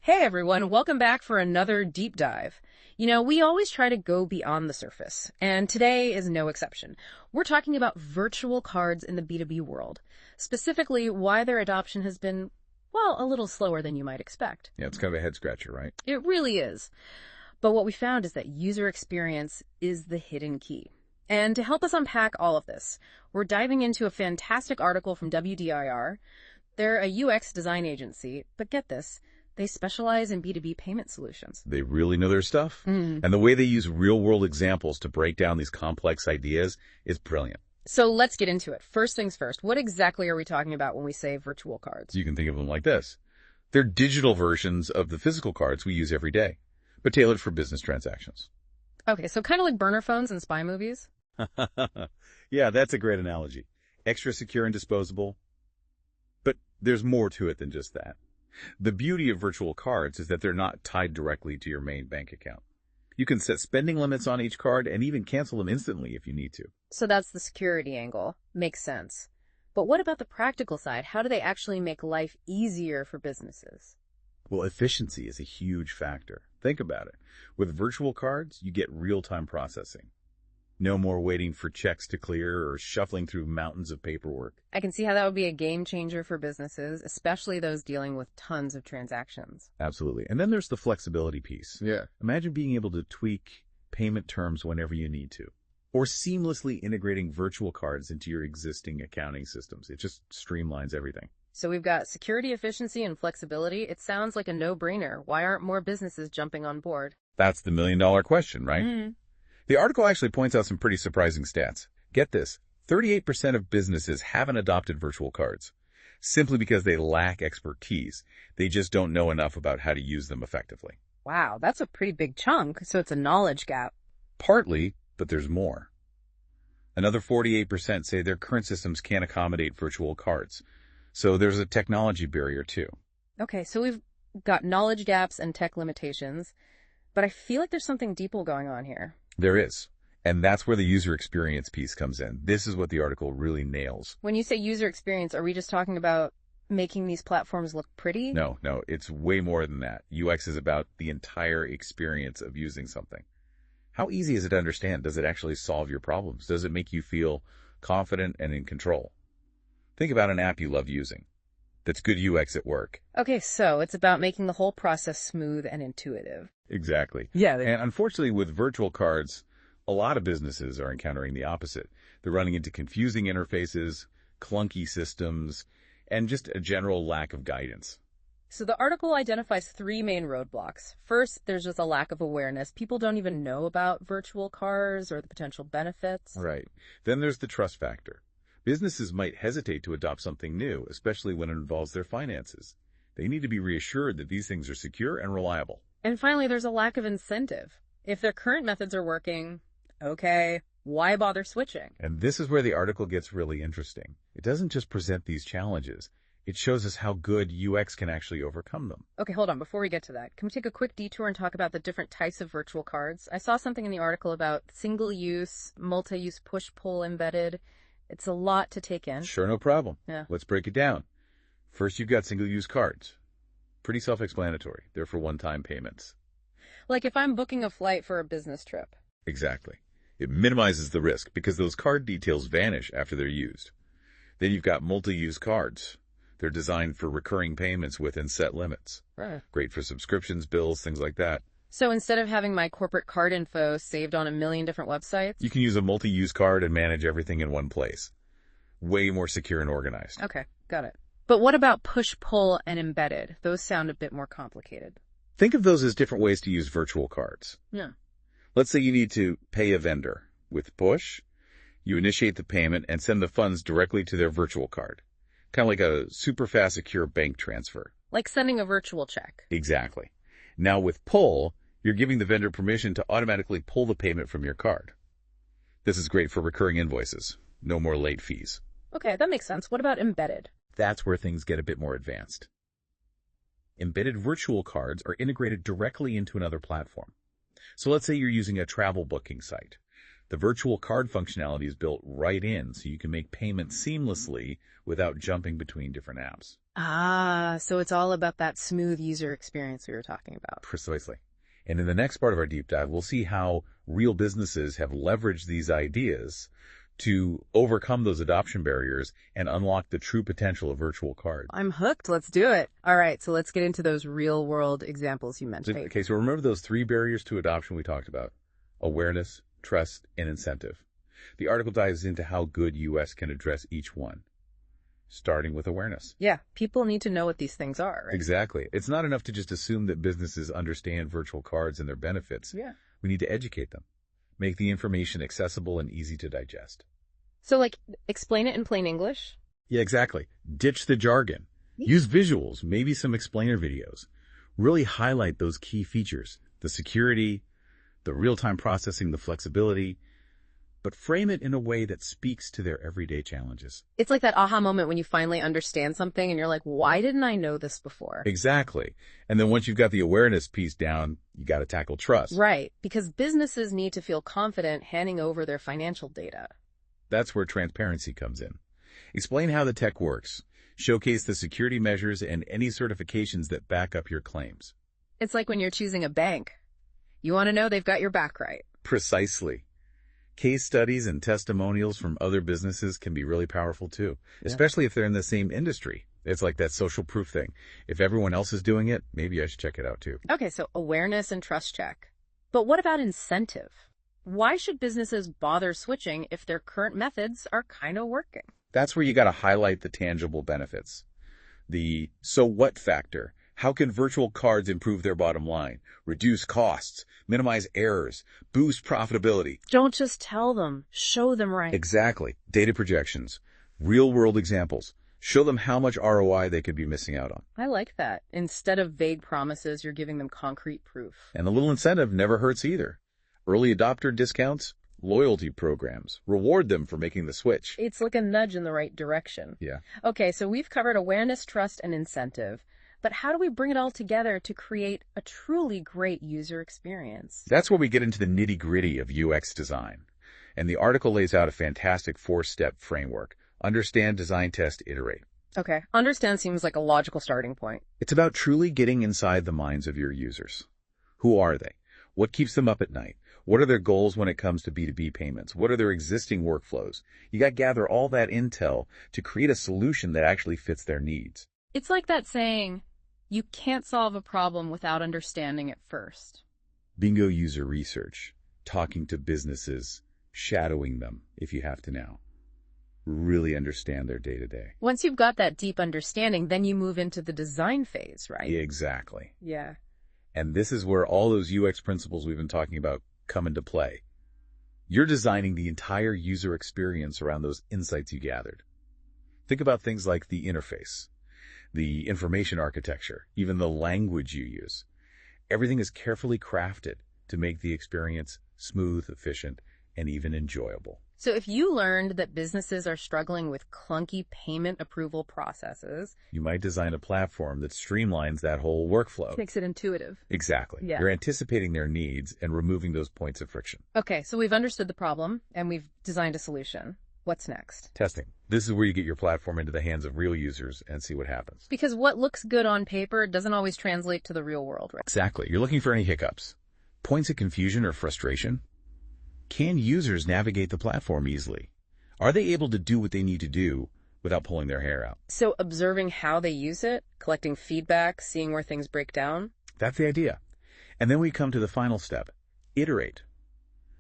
Hey everyone, welcome back for another deep dive. We always try to go beyond the surface, and today is no exception. We're talking about virtual cards in the B2B world, specifically why their adoption has been, well, a little slower than you might expect. Yeah, it's kind of a head scratcher, right? It really is. But what we found is that user experience is the hidden key. And to help us unpack all of this, we're diving into a fantastic article from WDIR. They're a UX design agency, but get this, they specialize in B2B payment solutions. They really know their stuff. And the way they use real-world examples to break down these complex ideas is brilliant. So let's get into it. First things first, what exactly are we talking about when we say virtual cards? You can think of them like this. They're digital versions of the physical cards we use every day, but tailored for business transactions. Okay, so kind of like burner phones in spy movies? Yeah, that's a great analogy. Extra secure and disposable. But there's more to it than just that. The beauty of virtual cards is that they're not tied directly to your main bank account. You can set spending limits on each card and even cancel them instantly if you need to. So that's the security angle. Makes sense. But what about the practical side? How do they actually make life easier for businesses? Well, efficiency is a huge factor. Think about it. With virtual cards, you get real-time processing. No more waiting for checks to clear or shuffling through mountains of paperwork. I can see how that would be a game changer for businesses, especially those dealing with tons of transactions. Absolutely. And then there's the flexibility piece. Yeah. Imagine being able to tweak payment terms whenever you need to, or seamlessly integrating virtual cards into your existing accounting systems. It just streamlines everything. So we've got security, efficiency, and flexibility. It sounds like a no-brainer. Why aren't more businesses jumping on board? That's the million-dollar question, right? The article actually points out some pretty surprising stats. Get this, 38% of businesses haven't adopted virtual cards, simply because they lack expertise. They just don't know enough about how to use them effectively. Wow, that's a pretty big chunk, so it's a knowledge gap. Partly, but there's more. Another 48% say their current systems can't accommodate virtual cards, so there's a technology barrier too. Okay, so we've got knowledge gaps and tech limitations, but I feel like there's something deeper going on here. There is. And that's where the user experience piece comes in. This is what the article really nails. When you say user experience, are we just talking about making these platforms look pretty? No, it's way more than that. UX is about the entire experience of using something. How easy is it to understand? Does it actually solve your problems? Does it make you feel confident and in control? Think about an app you love using. That's good UX at work. Okay, so it's about making the whole process smooth and intuitive. Exactly. Yeah. And unfortunately, with virtual cards, a lot of businesses are encountering the opposite. They're running into confusing interfaces, clunky systems, and just a general lack of guidance. So the article identifies three main roadblocks. First, there's just a lack of awareness. People don't even know about virtual cards or the potential benefits. Right. Then there's the trust factor. Businesses might hesitate to adopt something new, especially when it involves their finances. They need to be reassured that these things are secure and reliable. And finally, there's a lack of incentive. If their current methods are working, okay, why bother switching? And this is where the article gets really interesting. It doesn't just present these challenges. It shows us how good UX can actually overcome them. Okay, hold on. Before we get to that, can we take a quick detour and talk about the different types of virtual cards? I saw something in the article about single-use, multi-use push-pull embedded. It's a lot to take in. Sure, no problem. Yeah. Let's break it down. First, you've got single-use cards. Pretty self-explanatory. They're for one-time payments. Like if I'm booking a flight for a business trip. Exactly. It minimizes the risk because those card details vanish after they're used. Then you've got multi-use cards. They're designed for recurring payments within set limits. Right. Great for subscriptions, bills, things like that. So instead of having my corporate card info saved on a million different websites? You can use a multi-use card and manage everything in one place. Way more secure and organized. Okay, got it. But what about push-pull and embedded? Those sound a bit more complicated. Think of those as different ways to use virtual cards. Yeah. Let's say you need to pay a vendor. With push, you initiate the payment and send the funds directly to their virtual card. Kind of like a super fast, secure bank transfer. Like sending a virtual check. Exactly. Now with pull, you're giving the vendor permission to automatically pull the payment from your card. This is great for recurring invoices. No more late fees. Okay, that makes sense. What about embedded? That's where things get a bit more advanced. Embedded virtual cards are integrated directly into another platform. So let's say you're using a travel booking site. The virtual card functionality is built right in so you can make payments seamlessly without jumping between different apps. Ah, so it's all about that smooth user experience we were talking about. Precisely. And in the next part of our deep dive, we'll see how real businesses have leveraged these ideas to overcome those adoption barriers and unlock the true potential of virtual cards. I'm hooked. Let's do it. All right, so let's get into those real-world examples you mentioned. Okay, so remember those 3 barriers to adoption we talked about: awareness, trust, and incentive. The article dives into how good UX can address each one, starting with awareness. Yeah, people need to know what these things are, right? Exactly. It's not enough to just assume that businesses understand virtual cards and their benefits. Yeah. We need to educate them, make the information accessible and easy to digest. So, like, explain it in plain English? Yeah, exactly. Ditch the jargon. Use visuals, maybe some explainer videos. Really highlight those key features: the security, the real-time processing, the flexibility, but frame it in a way that speaks to their everyday challenges. It's like that aha moment when you finally understand something and you're like, why didn't I know this before? Exactly. And then once you've got the awareness piece down, you got to tackle trust. Right, because businesses need to feel confident handing over their financial data. That's where transparency comes in. Explain how the tech works. Showcase the security measures and any certifications that back up your claims. It's like when you're choosing a bank. You want to know they've got your back right. Precisely. Case studies and testimonials from other businesses can be really powerful too, especially if they're in the same industry. It's like that social proof thing. If everyone else is doing it, maybe I should check it out too. Okay, so awareness and trust check. But what about incentive? Why should businesses bother switching if their current methods are kind of working? That's where you got to highlight the tangible benefits. The so what factor. How can virtual cards improve their bottom line, reduce costs, minimize errors, boost profitability? Don't just tell them, show them right. Exactly. Data projections, real-world examples. Show them how much ROI they could be missing out on. I like that. Instead of vague promises, you're giving them concrete proof. And a little incentive never hurts either. Early adopter discounts, loyalty programs. Reward them for making the switch. It's like a nudge in the right direction. Yeah. Okay, so we've covered awareness, trust, and incentive. But how do we bring it all together to create a truly great user experience? That's where we get into the nitty-gritty of UX design. And the article lays out a fantastic 4-step framework. Understand, design, test, iterate. Okay, understand seems like a logical starting point. It's about truly getting inside the minds of your users. Who are they? What keeps them up at night? What are their goals when it comes to B2B payments? What are their existing workflows? You got to gather all that intel to create a solution that actually fits their needs. It's like that saying, you can't solve a problem without understanding it first. Bingo user research, talking to businesses, shadowing them if you have to now. Really understand their day-to-day. Once you've got that deep understanding, then you move into the design phase, right? Exactly. Yeah. And this is where all those UX principles we've been talking about come into play. You're designing the entire user experience around those insights you gathered. Think about things like the interface, the information architecture, even the language you use. Everything is carefully crafted to make the experience smooth, efficient, and even enjoyable. So if you learned that businesses are struggling with clunky payment approval processes, you might design a platform that streamlines that whole workflow. makes it intuitive. Exactly. Yeah. You're anticipating their needs and removing those points of friction. Okay, so we've understood the problem and we've designed a solution. What's next? Testing. This is where you get your platform into the hands of real users and see what happens. Because what looks good on paper doesn't always translate to the real world, right? Exactly. You're looking for any hiccups, points of confusion or frustration. Can users navigate the platform easily? Are they able to do what they need to do without pulling their hair out? So observing how they use it, collecting feedback, seeing where things break down. That's the idea. And then we come to the final step, iterate.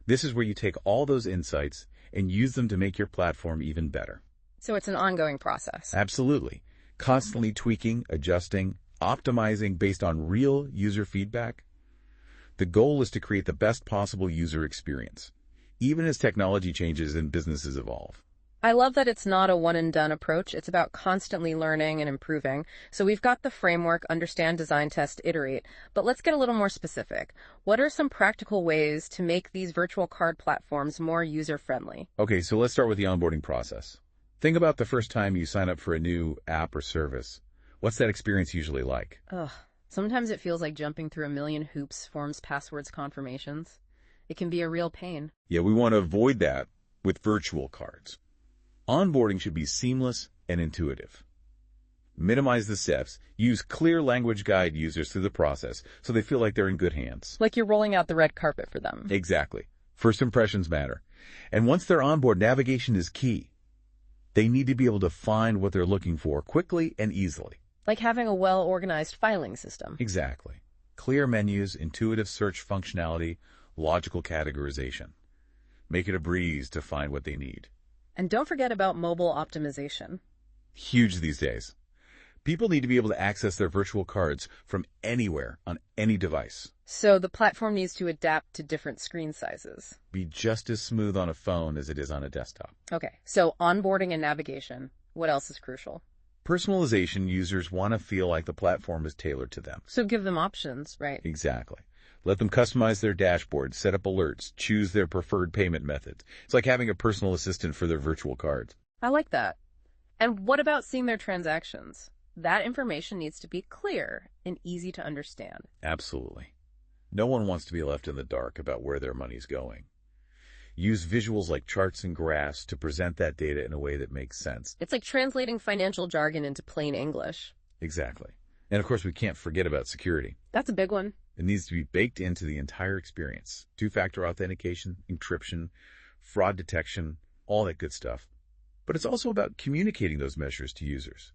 This is where you take all those insights and use them to make your platform even better. So it's an ongoing process. Absolutely. Constantly tweaking, adjusting, optimizing based on real user feedback. The goal is to create the best possible user experience, even as technology changes and businesses evolve. I love that it's not a one-and-done approach. It's about constantly learning and improving. So we've got the framework, understand, design, test, iterate. But let's get a little more specific. What are some practical ways to make these virtual card platforms more user-friendly? Okay, so let's start with the onboarding process. Think about the first time you sign up for a new app or service. What's that experience usually like? Ugh. Sometimes it feels like jumping through a million hoops, forms, passwords, confirmations. It can be a real pain. Yeah, we want to avoid that with virtual cards. Onboarding should be seamless and intuitive. Minimize the steps. Use clear language guide users through the process so they feel like they're in good hands. Like you're rolling out the red carpet for them. Exactly. First impressions matter. And once they're on board, navigation is key. They need to be able to find what they're looking for quickly and easily. Like having a well-organized filing system. Exactly. Clear menus, intuitive search functionality, logical categorization. Make it a breeze to find what they need. And don't forget about mobile optimization. Huge these days. People need to be able to access their virtual cards from anywhere on any device. So the platform needs to adapt to different screen sizes. Be just as smooth on a phone as it is on a desktop. Okay, so onboarding and navigation. What else is crucial? Personalization. Users want to feel like the platform is tailored to them. So give them options, right? Exactly. Let them customize their dashboard, set up alerts, choose their preferred payment methods. It's like having a personal assistant for their virtual cards. I like that. And what about seeing their transactions? That information needs to be clear and easy to understand. Absolutely. No one wants to be left in the dark about where their money's going. Use visuals like charts and graphs to present that data in a way that makes sense. It's like translating financial jargon into plain English. Exactly. And of course, we can't forget about security. That's a big one. It needs to be baked into the entire experience. Two-factor authentication, encryption, fraud detection, all that good stuff. But it's also about communicating those measures to users,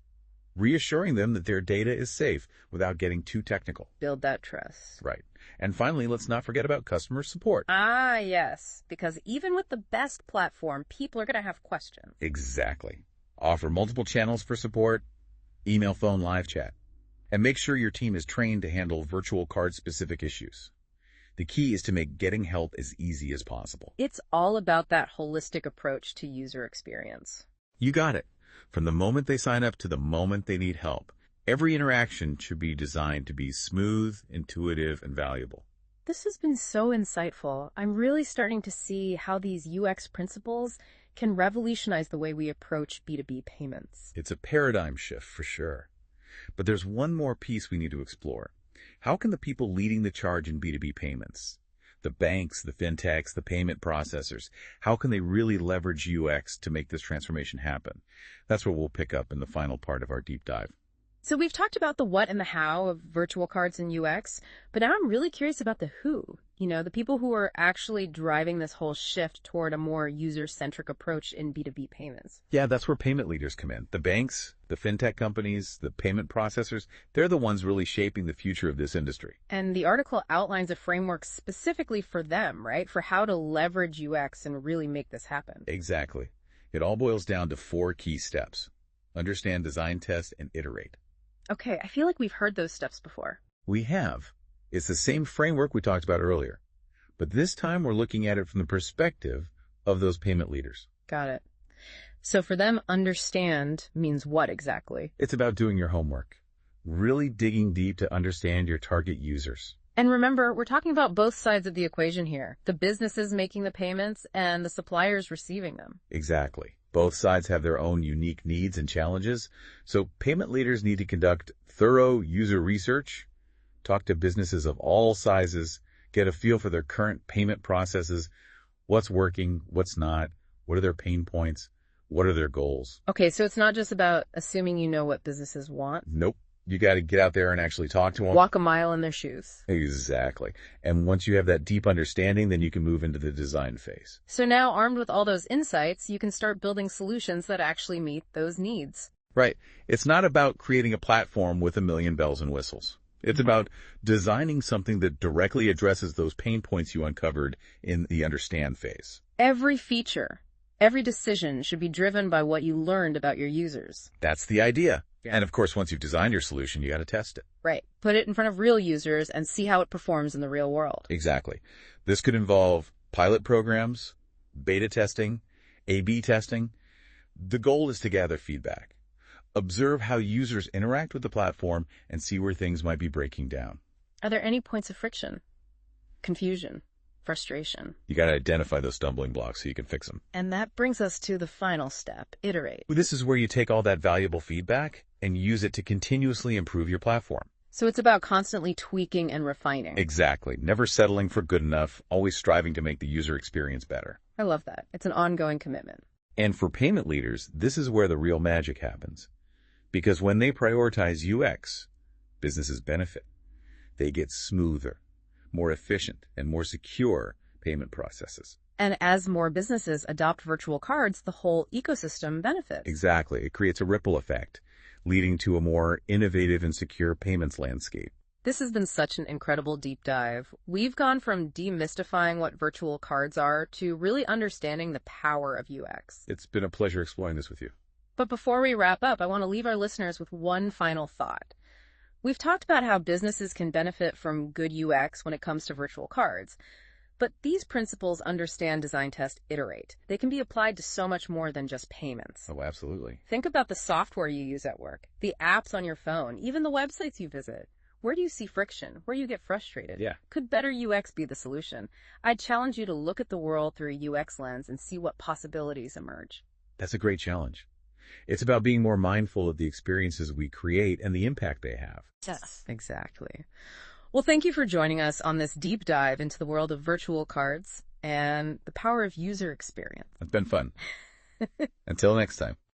reassuring them that their data is safe without getting too technical. Build that trust. Right. And finally, let's not forget about customer support. Ah, yes. Because even with the best platform, people are going to have questions. Exactly. Offer multiple channels for support, email, phone, live chat. And make sure your team is trained to handle virtual card-specific issues. The key is to make getting help as easy as possible. It's all about that holistic approach to user experience. You got it. From the moment they sign up to the moment they need help, every interaction should be designed to be smooth, intuitive, and valuable. This has been so insightful. I'm really starting to see how these UX principles can revolutionize the way we approach B2B payments. It's a paradigm shift for sure. But there's one more piece we need to explore. How can the people leading the charge in B2B payments, the banks, the fintechs, the payment processors, how can they really leverage UX to make this transformation happen? That's what we'll pick up in the final part of our deep dive. So we've talked about the what and the how of virtual cards and UX, but now I'm really curious about the who. The people who are actually driving this whole shift toward a more user-centric approach in B2B payments. Yeah, that's where payment leaders come in. The banks, the fintech companies, the payment processors, they're the ones really shaping the future of this industry. And the article outlines a framework specifically for them, right? For how to leverage UX and really make this happen. Exactly. It all boils down to 4 key steps. Understand, design, test, and iterate. Okay, I feel like we've heard those steps before. We have. It's the same framework we talked about earlier. But this time we're looking at it from the perspective of those payment leaders. Got it. So for them, understand means what exactly? It's about doing your homework. Really digging deep to understand your target users. And remember, we're talking about both sides of the equation here. The businesses making the payments and the suppliers receiving them. Exactly. Both sides have their own unique needs and challenges, so payment leaders need to conduct thorough user research, talk to businesses of all sizes, get a feel for their current payment processes, what's working, what's not, what are their pain points, what are their goals. Okay, so it's not just about assuming you know what businesses want. Nope. You got to get out there and actually talk to them. Walk a mile in their shoes. Exactly. And once you have that deep understanding, then you can move into the design phase. So now, armed with all those insights, you can start building solutions that actually meet those needs. Right. It's not about creating a platform with a million bells and whistles. It's about designing something that directly addresses those pain points you uncovered in the understand phase. Every feature, every decision should be driven by what you learned about your users. That's the idea. And of course, once you've designed your solution, you got to test it. Right. Put it in front of real users and see how it performs in the real world. Exactly. This could involve pilot programs, beta testing, A/B testing. The goal is to gather feedback. Observe how users interact with the platform and see where things might be breaking down. Are there any points of friction, confusion, frustration? You got to identify those stumbling blocks so you can fix them. And that brings us to the final step, iterate. This is where you take all that valuable feedback and use it to continuously improve your platform. So it's about constantly tweaking and refining. Exactly. Never settling for good enough, always striving to make the user experience better. I love that. It's an ongoing commitment. And for payment leaders, this is where the real magic happens. Because when they prioritize UX, businesses benefit. They get smoother, more efficient, and more secure payment processes. And as more businesses adopt virtual cards, the whole ecosystem benefits. Exactly. It creates a ripple effect, leading to a more innovative and secure payments landscape. This has been such an incredible deep dive. We've gone from demystifying what virtual cards are to really understanding the power of UX. It's been a pleasure exploring this with you. But before we wrap up, I want to leave our listeners with one final thought. We've talked about how businesses can benefit from good UX when it comes to virtual cards. But these principles understand, design, test, iterate. They can be applied to so much more than just payments. Oh, absolutely. Think about the software you use at work, the apps on your phone, even the websites you visit. Where do you see friction? Where do you get frustrated? Yeah. Could better UX be the solution? I'd challenge you to look at the world through a UX lens and see what possibilities emerge. That's a great challenge. It's about being more mindful of the experiences we create and the impact they have. Yes, exactly. Well, thank you for joining us on this deep dive into the world of virtual cards and the power of user experience. It's been fun. Until next time.